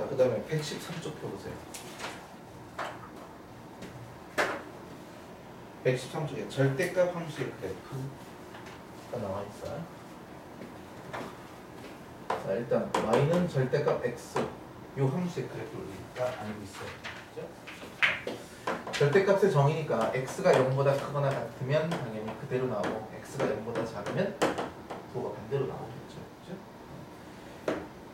자, 그 다음에 113쪽 펴보세요. 113쪽에 절대값 함수의 그래프가 나와 있어요. 자, 일단 y는 절대값 x, 요 함수의 그래프를 우리가 알고 있어요. 그죠? 절대값의 정의니까 x가 0보다 크거나 같으면 당연히 그대로 나오고 x가 0보다 작으면 부호가 반대로 나오겠죠. 그죠?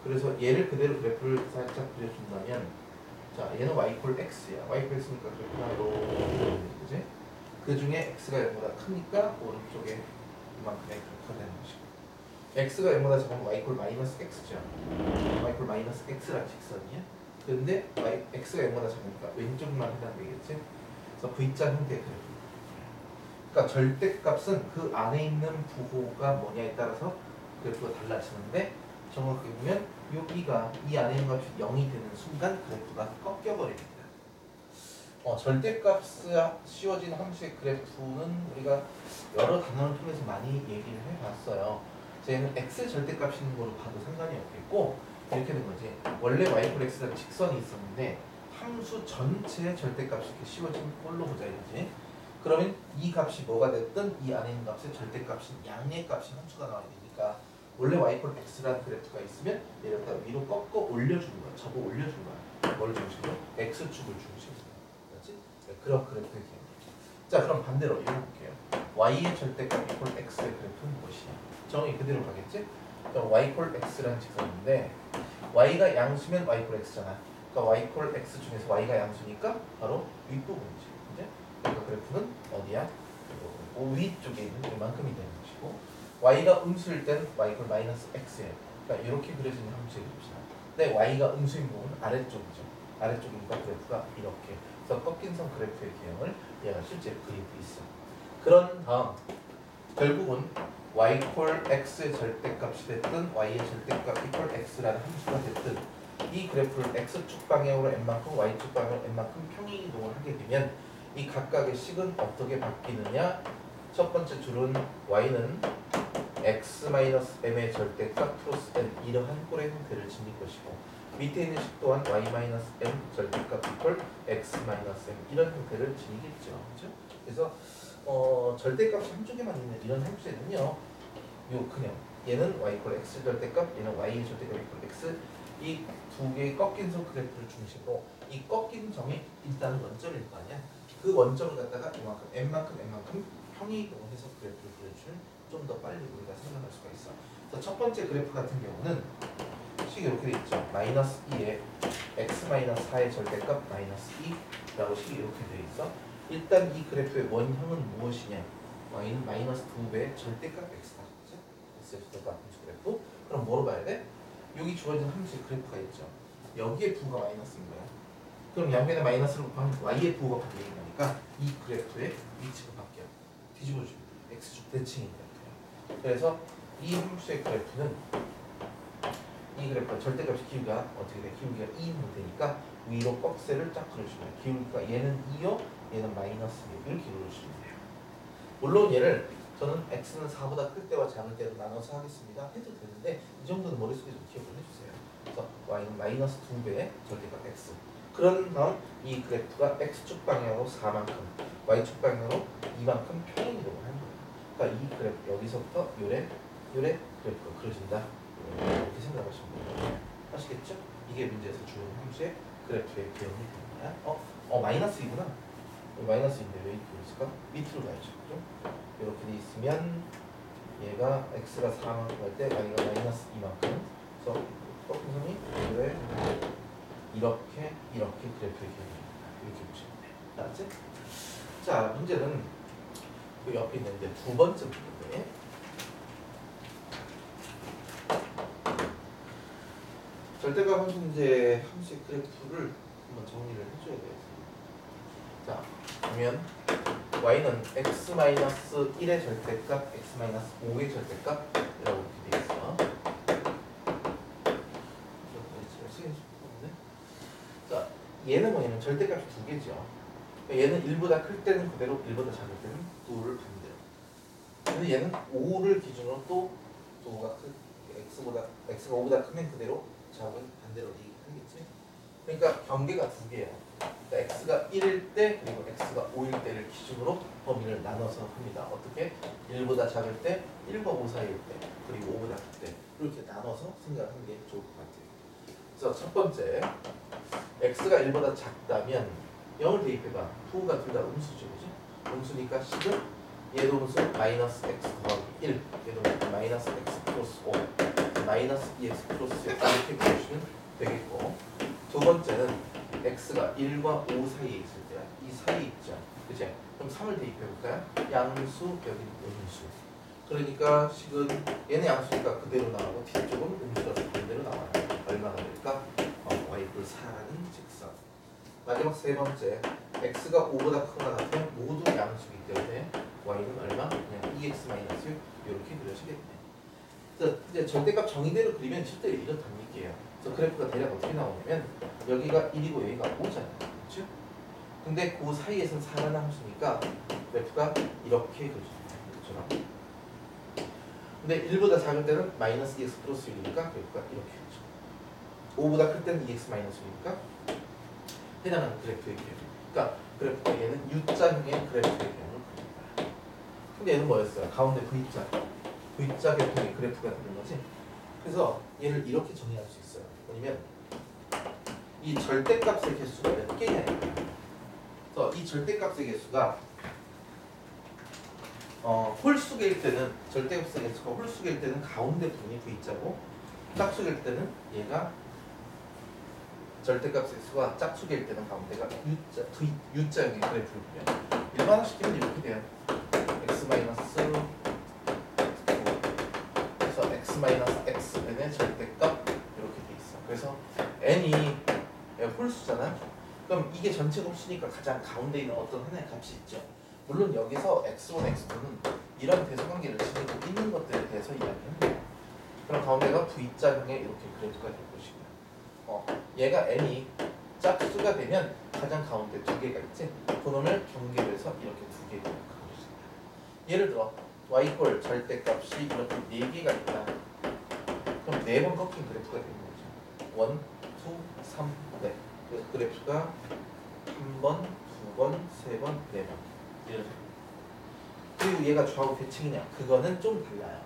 그래서 얘를 그대로 그래프를 살짝 그려준다면, 자, 얘는 y 이퀄 x야. y 이퀄 x니까 그래프가 이렇게, 그지? 그 중에 x가 0보다 크니까 오른쪽에 이만큼의 그래프가 되는 것이고, x가 0보다 작으면 y 이퀄 마이너스 x죠. y 이퀄 마이너스 x란 직선이야. 근데 x가 0보다 작으니까 왼쪽만 해당되겠지? 그래서 V자 형태의 그래프. 그러니까 절대값은 그 안에 있는 부호가 뭐냐에 따라서 그래프가 달라지는데, 정확하게 보면 여기가 이 안에 있는 값이 0이 되는 순간 그래프가 꺾여버립니다. 절대값이 씌워진 함수의 그래프는 우리가 여러 단어를 통해서 많이 얘기를 해봤어요. 얘는 x 절대값 있는 걸로 봐도 상관이 없겠고, 이렇게 된 거지. 원래 y 이퀄 x라는 직선이 있었는데 함수 전체의 절대값이 이렇게 씌워진 꼴로 보자 이거지. 그러면 이 값이 뭐가 됐든 이 안에 있는 값의 절대값인 양의 값이 함수가 나와야 되니까, 원래 y 이퀄 x라는 그래프가 있으면 얘를 다 위로 꺾어 올려주는 거야. 접어 올려주는 거야. 뭘 중심으로? x축을 중심으로. 그렇지? 네, 그런 그래프의 개념. 자, 그럼 반대로 읽어볼게요. y의 절대값 이퀄 x의 그래프는 무엇이냐? 정의 그대로 가겠지? 그럼 y 이퀄 x라는 직선인데 y가 양수면 y 이퀄 x잖아. 그러니까 y 이퀄 x 중에서 y가 양수니까 바로 윗부분이지. 그죠? 그러니까 그래프는 어디야? 위쪽에 있는 이만큼이 되는 것이고, y가 음수일 땐 y 이퀄 마이너스 x예요. 그러니까 이렇게 그려지는 함수의 그래프잖아. 근데 y가 음수인 부분은 아래쪽이죠. 아래쪽이니까 그래프가 이렇게. 그래서 꺾인 선 그래프의 개형을 얘가 실제로 그리고 있어. 그런 다음 결국은 y 이퀄 x의 절대값이 됐든 y의 절대값 이퀄 x라는 함수가 됐든 이 그래프를 x축 방향으로 n만큼 y축 방향으로 n만큼 평행이동을 하게 되면 이 각각의 식은 어떻게 바뀌느냐? 첫 번째 줄은 y는 x-m의 절대값 플러스 n 이러한 꼴의 형태를 지닐 것이고, 밑에 있는 식 또한 y-m 절대값 이퀄 x-m 이런 형태를 지니겠죠. 그렇죠? 그래서 절대값이 한쪽에만 있는 이런 함수에는요, 요 그냥 얘는 y 이퀄 x 절대값, 얘는 y 절대값 이퀄 x, 이 두 개의 꺾인 선 그래프를 중심으로 이 꺾인 점이 일단 원점일 거 아니야. 그 원점을 갖다가 이만큼 n만큼 평행이동을 해서 그래프를 그려주면 좀 더 빨리 우리가 생각할 수가 있어. 그래서 첫 번째 그래프 같은 경우는 식이 이렇게 돼 있죠. 마이너스 2에 x-4의 절대값 마이너스 2라고 식이 이렇게 돼 있어. 일단 이 그래프의 원형은 무엇이냐? y는 마이너스 2배의 절대값 x다. 그렇죠? x의 절대값 함수 그래프. 그럼 뭐로 봐야 돼? 여기 주어진 함수의 그래프가 있죠. 여기에 부호가 마이너스인 거야. 그럼 양변에 마이너스를 곱하면 y의 부호가 바뀌는 거니까 이 그래프의 위치가 바뀌어. 뒤집어주면 x축 대칭인 그래프야. 그래서 이 함수의 그래프는, 이 그래프가 절대값이 기울기가 어떻게 돼? 기울기가 2인 되니까 위로 꺽쇠를 쫙 그려주면 기울기가 얘는 2요, 얘는 마이너스 2 이렇게 그려주시면 돼요. 물론 얘를 저는 x는 4보다 클 때와 작을 때로 나눠서 하겠습니다 해도 되는데, 이 정도는 머릿속에 좀 기억을 해주세요. 그래서 y는 마이너스 2배의 절대값 x. 그런 다음 이 그래프가 x축 방향으로 4만큼, y축 방향으로 2만큼 평행이동을 하는 거예요. 그러니까 이 그래프 여기서부터 요래 그래프가 그려진다. 이렇게 생각하시면 돼요. 아시겠죠? 이게 문제에서 주는 함수의 그래프의 개형이 됩니다. 마이너스이구나. 마이너스인데 왜 이렇게 있을까? 밑으로 가야죠. 그죠? 이렇게 돼 있으면 얘가 x가 4만큼 할 때 y가 마이너스 2만큼. 그래서 꺾인 선이 이렇게 그래프의 개형입니다. 이렇게 보시면 돼요. 알았지? 자, 문제는 그 옆에 있는데 두 번째 문제인데, 절대값 함수의 그래프를 한번 정리를 해줘야 돼요. 자, 그러면 y는 x-1의 절대값, x-5의 절대값이라고 이렇게 되어 있어. 자, 얘는 뭐냐면 절대값이 두 개죠. 얘는 1보다 클 때는 그대로, 1보다 작을 때는 2를 반대로. 근데 얘는 5를 기준으로 또 5가 x가 5보다 크면 그대로, 작은 반대로 얘기하겠지. 그러니까 경계가 두 개예요. 그러니까 x가 1일 때 그리고 x가 5일 때를 기준으로 범위를 나눠서 합니다. 어떻게? 1보다 작을 때, 1과 5 사이일 때, 그리고 5보다 클 때 이렇게 나눠서 생각하는 게 좋을 것 같아요. 그래서 첫 번째, x가 1보다 작다면 0을 대입해봐. 부호가 둘 다 음수죠, 그지? 음수니까 식은 얘도 음수 마이너스 x 더하기 1, 얘도 음수 마이너스 x 플러스 5, 마이너스 2x 플러스 6 이렇게 보시면 되겠고, 두 번째는 x가 1과 5 사이에 있을 때야. 이 사이에 있죠, 그지? 그럼 3을 대입해볼까요? 양수, 여기는 음수. 그러니까 식은 얘는 양수니까 그대로 나오고 뒤쪽은 음수라서 반대로 나와요. 얼마가 될까? y = 4라는 직선. 마지막 세 번째, x가 5보다 크거나 같으면 모두 양수이기 때문에 y는 얼마? 그냥 2x-6 이렇게 그려지겠네. 그래서 이제 절대값 정의대로 그리면 실제로 이렇다는 얘기예요. 그래서 그래프가 대략 어떻게 나오냐면 여기가 1이고 여기가 5잖아요. 그렇죠? 근데 그 사이에서는 4라는 함수니까 그래프가 이렇게 그려집니다. 이것처럼. 근데 1보다 작을 때는 마이너스 2x 플러스 1이니까 그래프가 이렇게 그려져. 5보다 클 때는 2x 마이너스 1이니까 해당하는 그래프의 개요. 그러니까 그래프가 얘는 U자형의 그래프의 개형을 그립니다. 근데 얘는 뭐였어요? 가운데 V자. V자 계통의 그래프가 되는 거지. 그래서 얘를 이렇게 정의할 수 있어요. 뭐냐면 이 절대값의 개수가 몇 개냐 이거야. 그래서 이 절대값의 개수가 홀수일 때는 절대값의 개수가 홀수일 때는 가운데 부분이 V자고 짝수일 때는 얘가 절대값의 수가 짝수일 때는 가운데가 U자형의 그래프를 보면 일반화시키면 이렇게 돼요. x-xn의 절대값 이렇게 돼 있어. 그래서 n이 홀수잖아. 그럼 이게 전체 홀수니까 가장 가운데 있는 어떤 하나의 값이 있죠. 물론 여기서 x1, x2는 이런 대소관계를 지니고 있는 것들에 대해서 이야기하는 거예요. 그럼 가운데가 V자형의 이렇게 그래프가 될 것이고요. 얘가 n이 짝수가 되면 가장 가운데 두 개가 있지. 그놈을 경계로 해서 이렇게 두 개가 그려집니다. 예를 들어 y 꼴 절대값이 이렇게 4개가 있다. 그럼 4번 꺾인 그래프가 되는 거죠. 1, 2, 3, 4. 그래서 그래프가 1번, 2번, 3번, 4번 이렇게. 그리고 얘가 좌우 대칭이냐? 그거는 좀 달라요.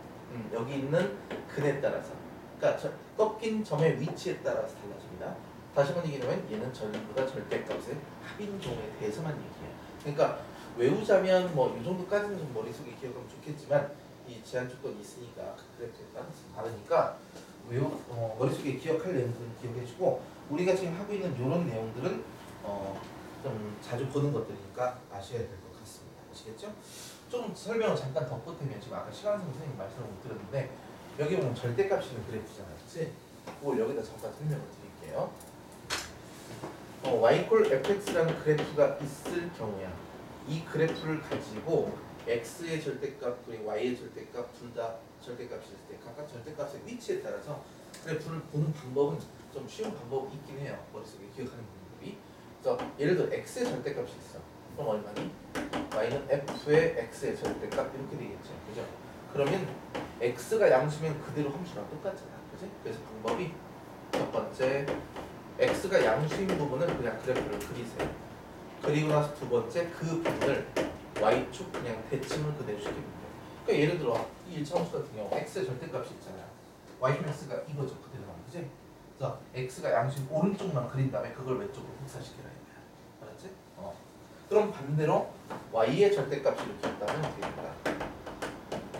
여기 있는 근에 따라서. 그러니까 꺾인 점의 위치에 따라서 달라집니다. 다시 한번 얘기하면 얘는 전부 다 절대값의 합인종에 대해서만 얘기해요. 그러니까 외우자면 뭐 이 정도까지는 좀 머릿속에 기억하면 좋겠지만 이 제한 조건이 있으니까 그 그래프에 따라서 다르니까 머릿속에 기억할 내용들은 기억해주고 우리가 지금 하고 있는 이런 내용들은 좀 자주 보는 것들이니까 아셔야 될 것 같습니다. 아시겠죠? 좀 설명을 잠깐 덧보태면 지금 아까 시간선 선생님 말씀을 못 드렸는데 여기 보면 절대값이 있는 그래프잖아요. 그치? 그걸 여기다 잠깐 설명을 드릴게요. y 콜 fx라는 그래프가 있을 경우야. 이 그래프를 가지고 x의 절대값 그리고 y의 절대값 둘 다 절대값이 있을 때 각각 절대값의 위치에 따라서 그래프를 보는 방법은 좀 쉬운 방법이 있긴 해요. 머릿속에 기억하는 방법이. 그래서 예를 들어 x의 절대값이 있어. 그럼 얼마니? y는 f의 x의 절대값 이렇게 되겠죠. 그죠? 그러면 x가 양수면 그대로 함수랑 똑같잖아. 그지? 그래서 방법이 첫 번째 x가 양수인 부분을 그냥 그래프를 그리세요. 그리고 나서 두 번째 그 부분을 y축 그냥 대칭을 그대로 시키면 돼요. 그러니까 예를 들어 이 1차 함수 같은 경우 x의 절대값이 있잖아요. y-x가 이거죠. 그대로 나오는 거지? 그래서 x가 양수인 오른쪽만 그린 다음에 그걸 왼쪽으로 흡사시키라 이거야. 알았지? 그럼 반대로 y의 절대값이 이렇게 있다면 어떻게 될까?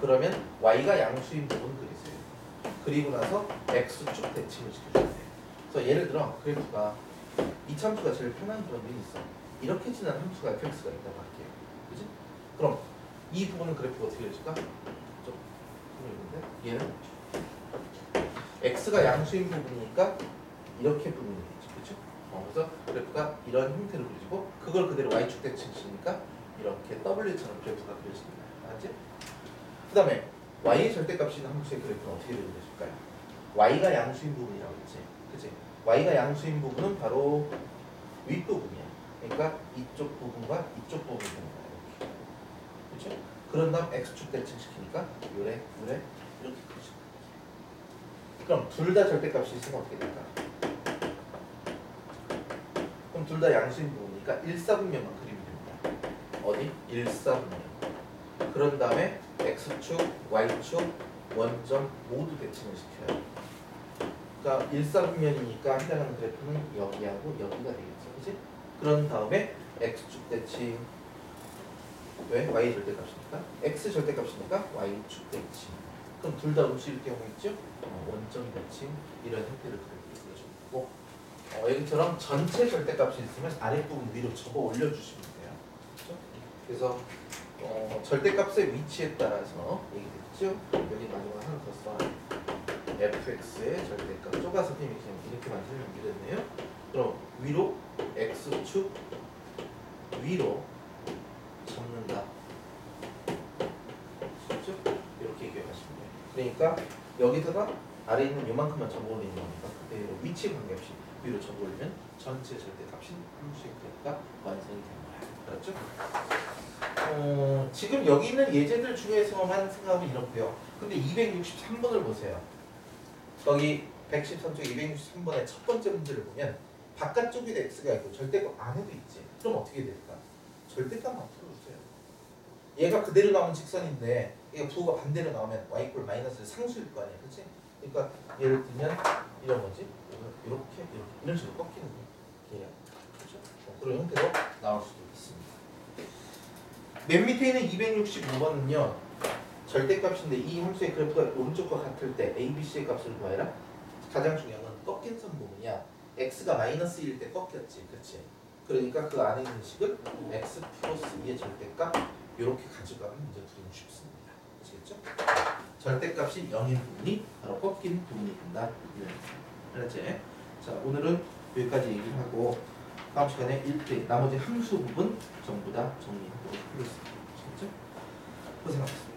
그러면 y가 양수인 부분 그리세요. 그리고 나서 x축 대칭을 시켜줘야 돼요. 그래서 예를 들어 그래프가 이 함수가 제일 편한 그런 면이 있어. 이렇게 지난 함수가 fx가 있다고 할게요. 그지? 그럼 이 부분은 그래프가 어떻게 되실까? 좀 있는데 얘는 x가 양수인 부분이니까 이렇게 부분이 되겠죠. 그렇죠? 그래서 그래프가 이런 형태로 그려지고 그걸 그대로 y축 대칭시키니까 이렇게 W처럼 그래프가 그려집니다. 알았지? 그 다음에 y의 절대값이 있는 함수의 그래프는 어떻게 그려질까요? y가 양수인 부분이라고 했지. 그치? y가 양수인 부분은 바로 윗부분이야. 그러니까 이쪽 부분과 이쪽 부분이 되는 거야. 이렇게. 그렇죠? 그런 다음 x축 대칭시키니까 요래 이렇게 그려져. 그럼 둘 다 절대값이 있으면 어떻게 될까? 둘 다 양수인 부분이니까 1사분면만 그리면 됩니다. 어디? 1사분면. 그런 다음에 x축, y축, 원점 모두 대칭을 시켜요. 그러니까 1사분면이니까 해당하는 그래프는 여기하고 여기가 되겠죠. 그치? 그런 다음에 x축 대칭. 왜? y 절대값이니까. x 절대값이니까 y축 대칭. 그럼 둘 다 음수일 경우 있죠? 원점 대칭 이런 형태를 그려주고 여기처럼 전체 절대값이 있으면 아랫부분 위로 접어 올려주시면 돼요. 그렇죠? 그래서 절대값의 위치에 따라서 얘기됐죠? 여기 마지막 하나 더 써요. fx의 절대값 좁아서 그냥 이렇게만 설명드렸네요. 그럼 위로 x축 위로 접는다. 그렇죠? 이렇게 기억하시면 돼요. 그러니까 여기다가 아래 있는 요만큼만 접어 올리는 거니까 그대로 위치 관계없이 위로 접어 올리면 전체 절대값인 함수의 완성이 되는 거야. 그렇죠? 지금 여기 있는 예제들 중에서만 생각하면 이렇고요. 근데 263번을 보세요. 거기 113쪽 263번의 첫 번째 문제를 보면 바깥쪽에도 x가 있고 절대값 안에도 있지. 그럼 어떻게 될까? 절대값만 풀어주세요. 얘가 그대로 나오면 직선인데 얘가 부호가 반대로 나오면 y 이퀄 마이너스 상수일 거 아니야, 그렇지? 그러니까 예를 들면 이런 거지, 이렇게 이런 식으로 꺾이는 거예요. 그렇죠? 그런 형태로 나올 수도 있습니다. 맨 밑에 있는 265번은요 절대값인데 이 함수의 그래프가 오른쪽과 같을 때 a, b, c의 값을 구하라. 가장 중요한 건 꺾인 선 부분이야. x가 마이너스일 때 꺾였지, 그렇지? 그러니까 그 안에 있는 식은 x 플러스 2의 절대값 이렇게 가져가면 문제 풀기 쉽습니다. 아시겠죠? 절대값이 0인 부분이 바로 꺾인 부분이 된다. 알았지? 자, 오늘은 여기까지 얘기를 하고 다음 시간에 1대 나머지 함수 부분 전부 다 정리하도록 하겠습니다. 아시겠죠? 고생하셨습니다.